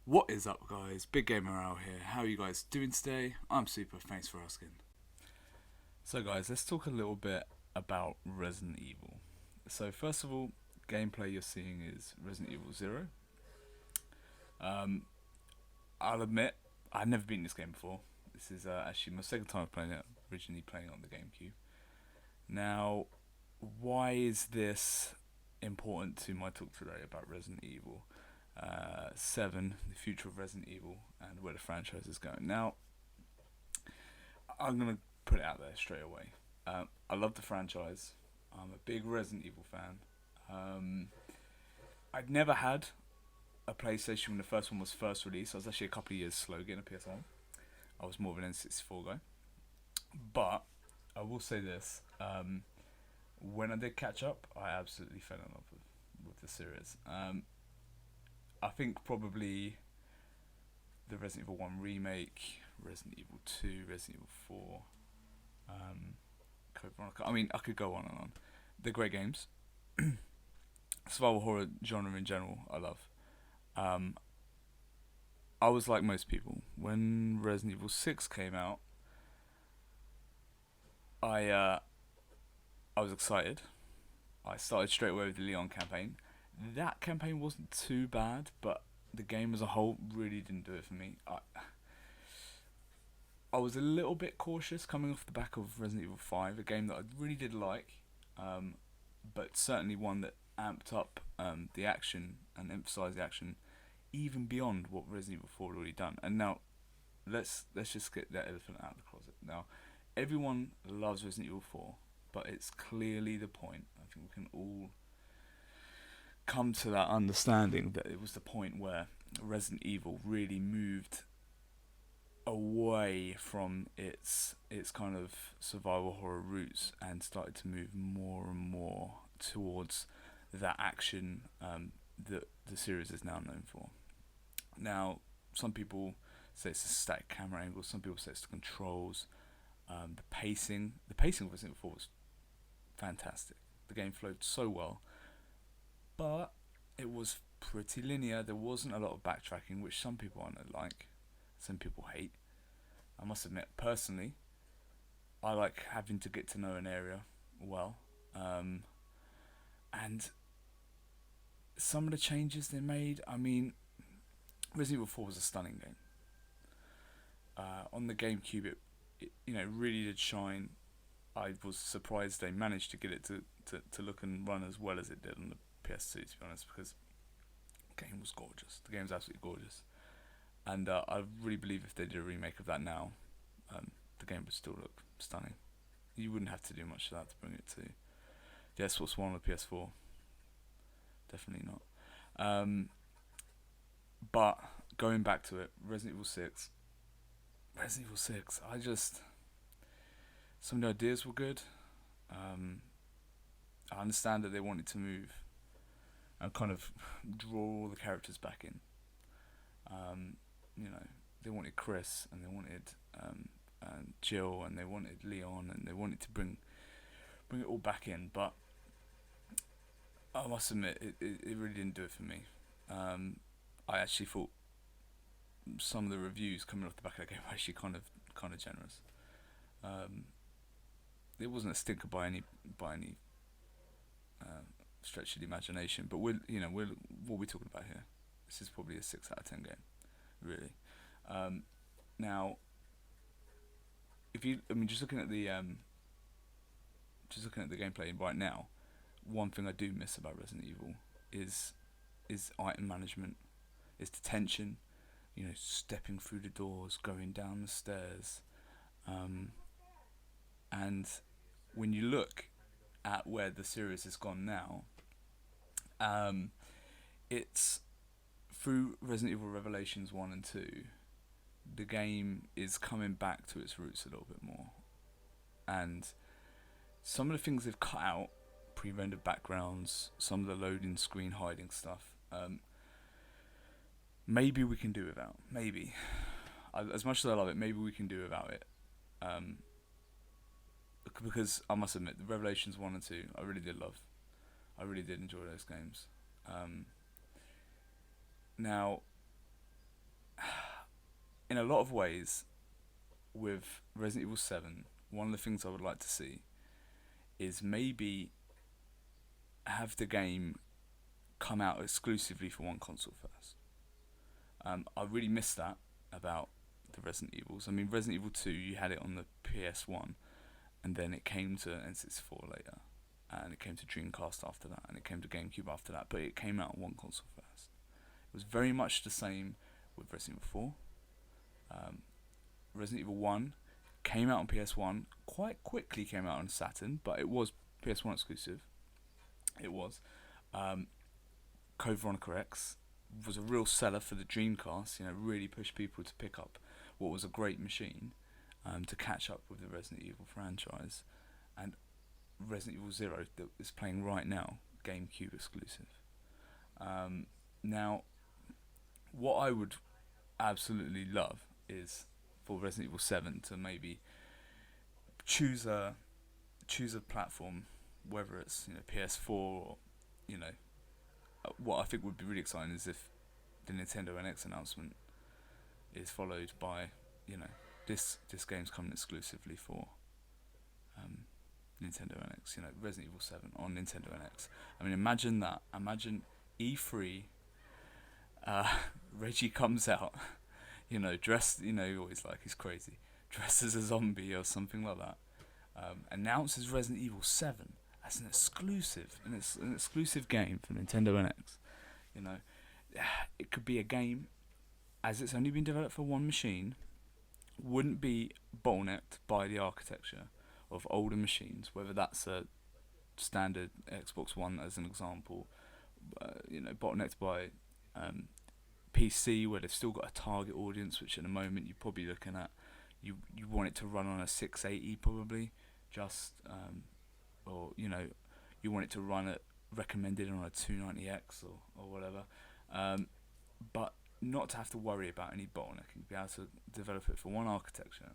What is up, guys? Big Gamer out here. How are you guys doing today? I'm super, thanks for asking. So, guys, let's talk a little bit about Resident Evil. So, first of all, gameplay you're seeing is Resident Evil 0. Um, I'll admit, I've never beaten this game before. This is actually my second time playing it, originally playing it on the GameCube. Now, why is this important to my talk today about Resident Evil 7, the future of Resident Evil, and where the franchise is going? Now, I'm going to put it out there straight away. I love the franchise. I'm a big Resident Evil fan. I'd never had a PlayStation when the first one was first released. I was actually a couple of years slow getting a PS1. I was more of an N64 guy. But I will say this: when I did catch up, I absolutely fell in love with the series. I think probably the Resident Evil 1 remake, Resident Evil 2, Resident Evil 4, Code Veronica. I mean, I could go on and on. They're great games. Survival horror genre in general, I love. Um, I was like most people. When Resident Evil 6 came out, I uh, I was excited. I started straight away with the Leon campaign. That campaign wasn't too bad, but the game as a whole really didn't do it for me. I was a little bit cautious coming off the back of Resident Evil 5, a game that I really did like, um, but certainly one that amped up the action and emphasised the action even beyond what Resident Evil 4 had already done. And now, let's just get that elephant out of the closet. Now, everyone loves Resident Evil 4, but it's clearly the point. I think we can all come to that understanding that it was the point where Resident Evil really moved away from its kind of survival horror roots and started to move more and more towards that action that the series is now known for. Now, some people say it's a static camera angle. Some people say it's the controls, the pacing. The pacing of Resident Evil 4 was fantastic. The game flowed so well, but it was pretty linear. There wasn't a lot of backtracking, which some people aren't like, some people hate. I must admit, personally, I like having to get to know an area well, and some of the changes they made. I mean, Resident Evil 4 was a stunning game. On the GameCube, it really did shine. I was surprised they managed to get it to look and run as well as it did on the PS2, to be honest, because the game was gorgeous. The game's absolutely gorgeous. And I really believe if they did a remake of that now, the game would still look stunning. You wouldn't have to do much of that to bring it to the Xbox One or PS4. Definitely not. But going back to it, Resident Evil 6. Resident Evil 6, some of the ideas were good. I understand that they wanted to move and kind of draw all the characters back in. They wanted Chris and they wanted Jill and they wanted Leon and they wanted to bring it all back in. But I must admit, it really didn't do it for me. I actually thought some of the reviews coming off the back of the game were actually kind of generous. It wasn't a stinker by any stretch of the imagination, but we're what we're talking about here. This is probably a 6 out of 10 game, really. Now, just looking at the gameplay right now, one thing I do miss about Resident Evil is item management, is detention. Stepping through the doors, going down the stairs, and when you look at where the series has gone now, it's through Resident Evil Revelations 1 and 2, the game is coming back to its roots a little bit more. And some of the things they've cut out, pre-rendered backgrounds, some of the loading screen hiding stuff, maybe we can do without. Maybe. As much as I love it, maybe we can do without it. Because I must admit, the Revelations 1 and 2, I really did love. I really did enjoy those games. Now, in a lot of ways, with Resident Evil 7, one of the things I would like to see is maybe have the game come out exclusively for one console first. I really miss that about the Resident Evils. I mean, Resident Evil 2, you had it on the PS1, and then it came to N64 later, and it came to Dreamcast after that, and it came to GameCube after that, but it came out on one console first. It was very much the same with Resident Evil 4. Resident Evil 1 came out on PS1, quite quickly came out on Saturn, but it was PS1 exclusive. It was. Code Veronica X was a real seller for the Dreamcast, really pushed people to pick up what was a great machine, to catch up with the Resident Evil franchise. And Resident Evil 0 that is playing right now, GameCube exclusive. Now, what I would absolutely love is for Resident Evil 7 to maybe choose a platform, whether it's PS4 or what I think would be really exciting is if the Nintendo NX announcement is followed by this game's coming exclusively for Nintendo NX. Resident Evil 7 on Nintendo NX. I mean, imagine that. Imagine E3. Reggie comes out, dressed, always like he's crazy, dressed as a zombie or something like that. Announces Resident Evil 7 as an exclusive, and it's an exclusive game for Nintendo NX. It could be a game, as it's only been developed for one machine, wouldn't be bottlenecked by the architecture of older machines, whether that's a standard Xbox One as an example, bottlenecked by PC, where they've still got a target audience, which at the moment you're probably looking at, you want it to run on a 680 probably, or you want it to run at recommended on a 290X or whatever, but not to have to worry about any bottlenecking, be able to develop it for one architecture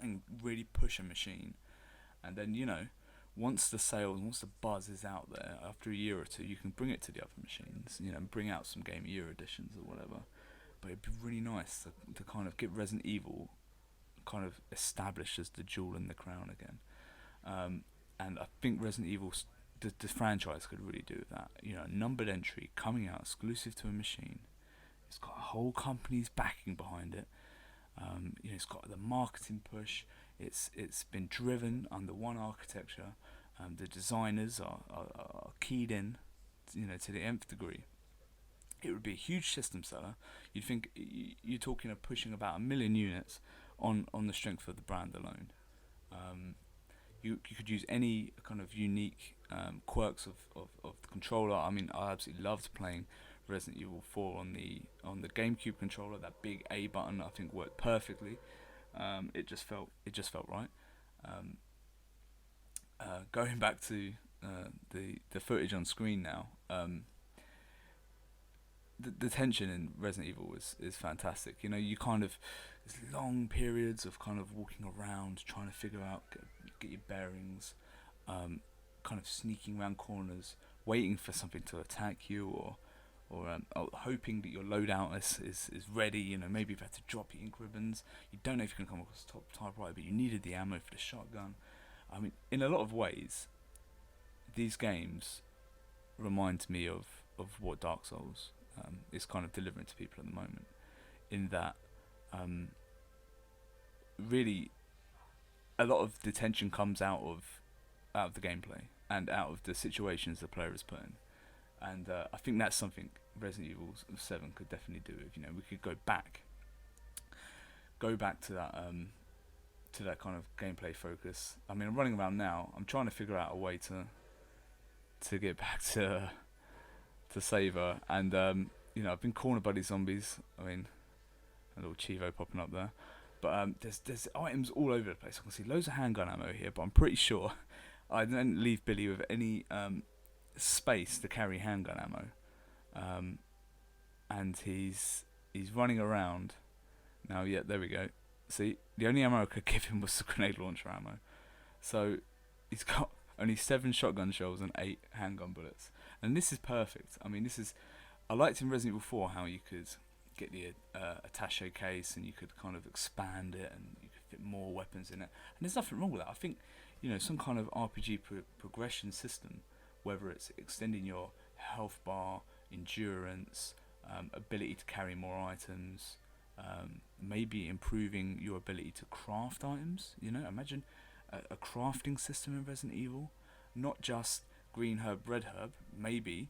and really push a machine. And then once the sales, once the buzz is out there, after a year or two, you can bring it to the other machines, and bring out some Game of Year editions or whatever. But it'd be really nice to kind of get Resident Evil kind of established as the jewel in the crown again. And I think Resident Evil, the franchise could really do that. Numbered entry coming out exclusive to a machine. It's got a whole company's backing behind it. It's got the marketing push. It's been driven under one architecture. The designers are keyed in, to the nth degree. It would be a huge system seller. You'd think you're talking of pushing about 1 million units on the strength of the brand alone. You could use any kind of unique quirks of the controller. I mean, I absolutely loved playing Resident Evil 4 on the GameCube controller. That big A button, I think, worked perfectly. It just felt right. Going back to the footage on screen now, the tension in Resident Evil is fantastic. You kind of, there's long periods of kind of walking around, trying to figure out, get your bearings, kind of sneaking around corners, waiting for something to attack you, or hoping that your loadout is ready. Maybe you've had to drop your ink ribbons. You don't know if you can come across the top typewriter, but you needed the ammo for the shotgun. I mean, in a lot of ways, these games remind me of what Dark Souls is kind of delivering to people at the moment, in that really a lot of the tension comes out of the gameplay and out of the situations the player is put in. And I think that's something Resident Evil 7 could definitely do. If we could go back to that kind of gameplay focus. I mean, I'm running around now. I'm trying to figure out a way to get back to Savor, and I've been cornered by these zombies. I mean, a little Chivo popping up there, but there's items all over the place. I can see loads of handgun ammo here, but I'm pretty sure I didn't leave Billy with any space to carry handgun ammo, and he's running around now. Yeah, there we go. See, the only ammo I could give him was the grenade launcher ammo, so he's got only 7 shotgun shells and 8 handgun bullets, and this is perfect. I mean, I liked in Resident Evil 4 how you could get the attaché case, and you could kind of expand it, and you could fit more weapons in it. And there's nothing wrong with that. I think, some kind of RPG progression system, whether it's extending your health bar, endurance, ability to carry more items, maybe improving your ability to craft items. Imagine a crafting system in Resident Evil, not just green herb, red herb. Maybe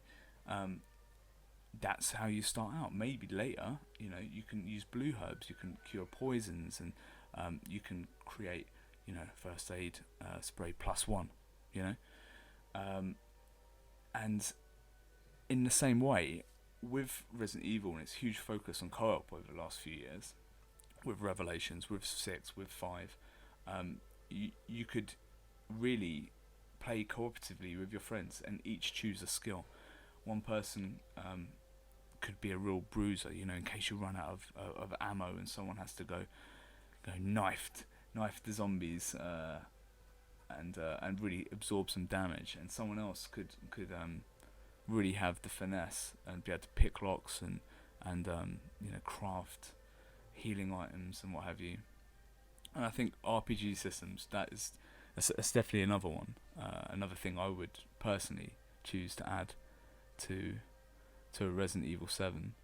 that's how you start out. Maybe later, you can use blue herbs, you can cure poisons, and you can create, first aid spray +1, and in the same way, with Resident Evil and its huge focus on co-op over the last few years, with Revelations, with 6, with 5, you could really play cooperatively with your friends and each choose a skill. One person could be a real bruiser, in case you run out of ammo and someone has to go knife the zombies and really absorb some damage, and someone else could really have the finesse and be able to pick locks and craft healing items and what have you. And I think RPG systems, that's definitely another one, another thing I would personally choose to add to Resident Evil 7.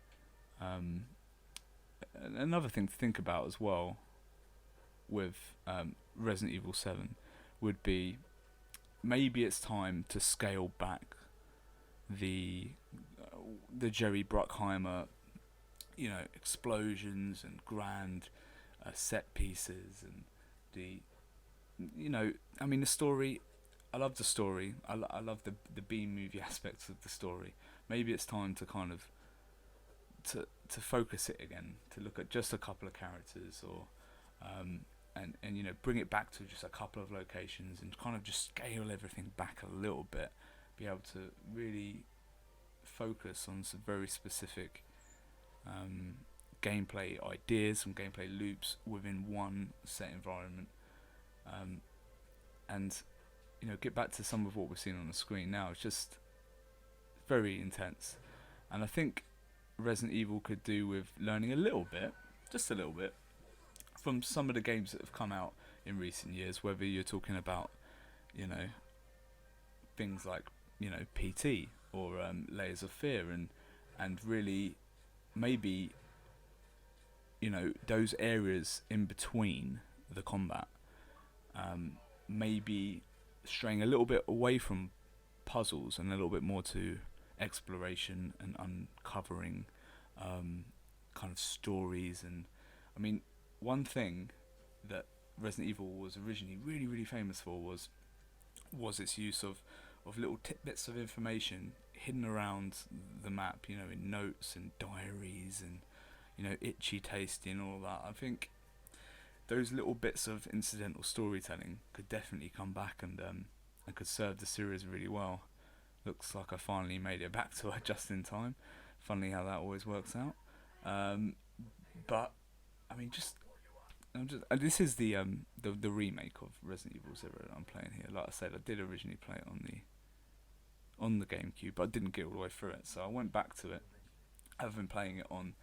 Another thing to think about as well with Resident Evil 7 would be, maybe it's time to scale back the Jerry Bruckheimer, explosions and grand set pieces, and the story. I love the story. I love the B movie aspects of the story. Maybe it's time to kind of to focus it again, to look at just a couple of characters, or and bring it back to just a couple of locations, and kind of just scale everything back a little bit. Be able to really focus on some very specific gameplay ideas, some gameplay loops within one set environment, and get back to some of what we're seeing on the screen now. It's just very intense, and I think Resident Evil could do with learning a little bit, just a little bit, from some of the games that have come out in recent years, whether you're talking about things like PT or Layers of Fear, and really maybe those areas in between the combat, maybe straying a little bit away from puzzles and a little bit more to exploration and uncovering kind of stories. And one thing that Resident Evil was originally really, really famous for was its use of little tidbits of information hidden around the map, in notes and diaries and itchy tasting and all that. I think those little bits of incidental storytelling could definitely come back and could serve the series really well. Looks like I finally made it back to her just in time. Funny how that always works out. But this is the remake of Resident Evil 0 that I'm playing here. Like I said, I did originally play it on the GameCube, but I didn't get all the way through it, so I went back to it. I've been playing it on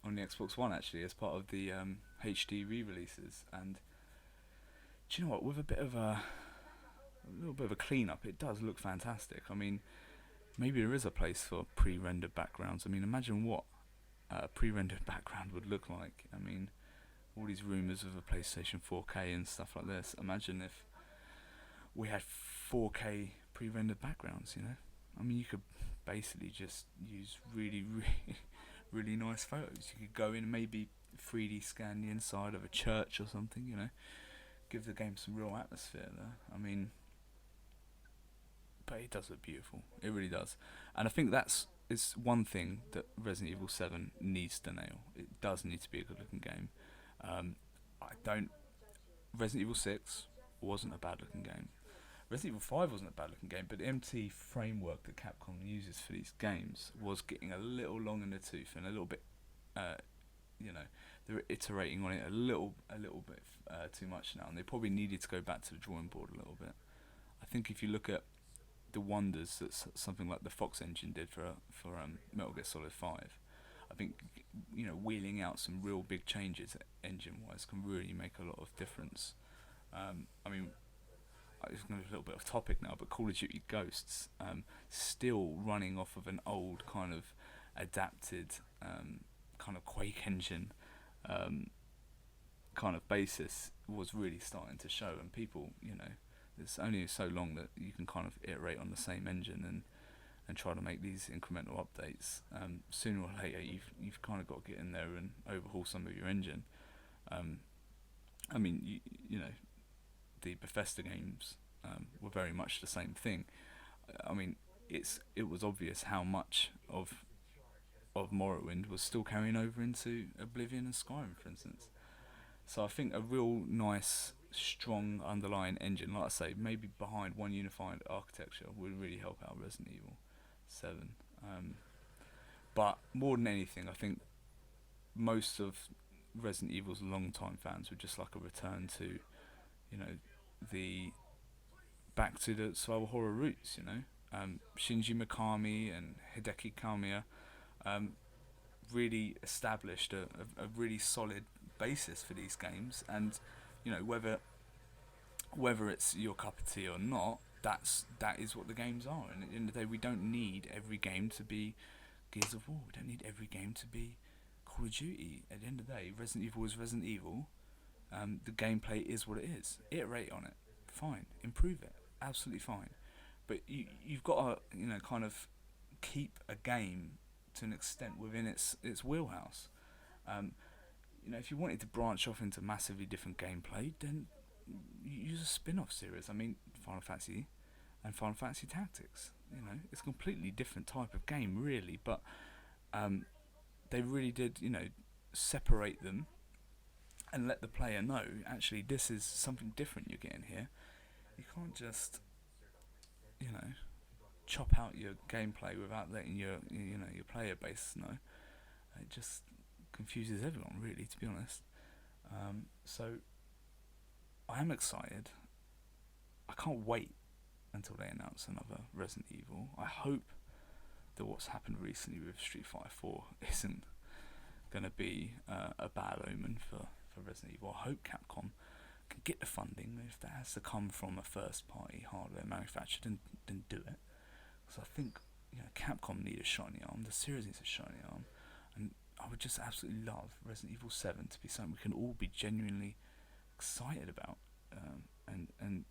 the Xbox One, actually, as part of the HD re-releases. And do you know what? With a little bit of a clean-up, it does look fantastic. Maybe there is a place for pre-rendered backgrounds. Imagine what a pre-rendered background would look like. All these rumours of a PlayStation 4K and stuff like this. Imagine if we had 4K pre-rendered backgrounds, you could basically just use really, really, really nice photos. You could go in and maybe 3D scan the inside of a church or something, give the game some real atmosphere there. But it does look beautiful. It really does. And I think it's one thing that Resident Evil 7 needs to nail. It does need to be a good looking game. Resident Evil 6 wasn't a bad looking game. Resident Evil 5 wasn't a bad looking game, but the MT framework that Capcom uses for these games was getting a little long in the tooth and a little bit, they were iterating on it a little bit too much now, and they probably needed to go back to the drawing board a little bit. I think if you look at the wonders that something like the Fox engine did for Metal Gear Solid 5. I think, you know, wheeling out some real big changes engine wise can really make a lot of difference. I mean, it's going to be a little bit off topic now, but Call of Duty Ghosts, still running off of an old kind of adapted kind of Quake engine kind of basis, was really starting to show. And people, you know, it's only so long that you can kind of iterate on the same engine and try to make these incremental updates. Sooner or later, you've kind of got to get in there and overhaul some of your engine. I mean, you know, the Bethesda games were very much the same thing. I mean, it was obvious how much of Morrowind was still carrying over into Oblivion and Skyrim, for instance. So I think a real nice, strong underlying engine, like I say, maybe behind one unified architecture, would really help out Resident Evil 7. But more than anything, I think most of Resident Evil's long-time fans would just like a return to, you know, the back to the survival horror roots. You know, Shinji Mikami and Hideki Kamiya really established a really solid basis for these games, and you know, whether it's your cup of tea or not, that is what the games are. And at the end of the day, we don't need every game to be Gears of War. We don't need every game to be Call of Duty. At the end of the day, Resident Evil is Resident Evil. The gameplay is what it is. Iterate on it, fine. Improve it, absolutely fine. But you've got to, you know, kind of keep a game to an extent within its wheelhouse. You know, if you wanted to branch off into massively different gameplay, then you use a spin-off series. I mean, Final Fantasy and Final Fantasy Tactics. You know, it's a completely different type of game, really. But they really did, you know, separate them and let the player know, actually, this is something different you're getting here. You can't just, you know, chop out your gameplay without letting your player base know. It just confuses everyone, really, to be honest. So I am excited. I can't wait until they announce another Resident Evil. I hope that what's happened recently with Street Fighter 4 isn't going to be a bad omen for Resident Evil. I hope Capcom can get the funding. If that has to come from a first-party hardware manufacturer, then do it. Because I think, you know, Capcom need a shiny arm. The series needs a shiny arm, and I would just absolutely love Resident Evil 7 to be something we can all be genuinely excited about. And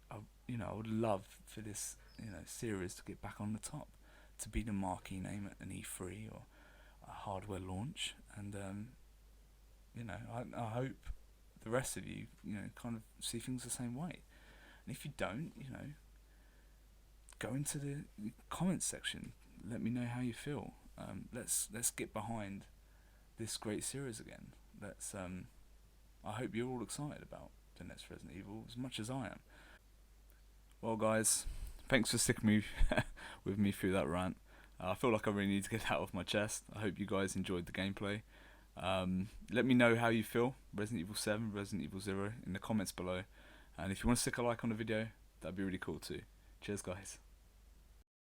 I would love for this, you know, series to get back on the top, to be the marquee name at an E3 or a hardware launch. And you know, I hope the rest of you, you know, kind of see things the same way. And if you don't, you know, go into the comments section. Let me know how you feel. Let's get behind this great series again. I hope you're all excited about the next Resident Evil as much as I am. Well, guys, thanks for sticking with me through that rant. I feel like I really need to get that off my chest. I hope you guys enjoyed the gameplay. Let me know how you feel, Resident Evil 7, Resident Evil 0, in the comments below. And if you want to stick a like on the video, that'd be really cool too. Cheers, guys.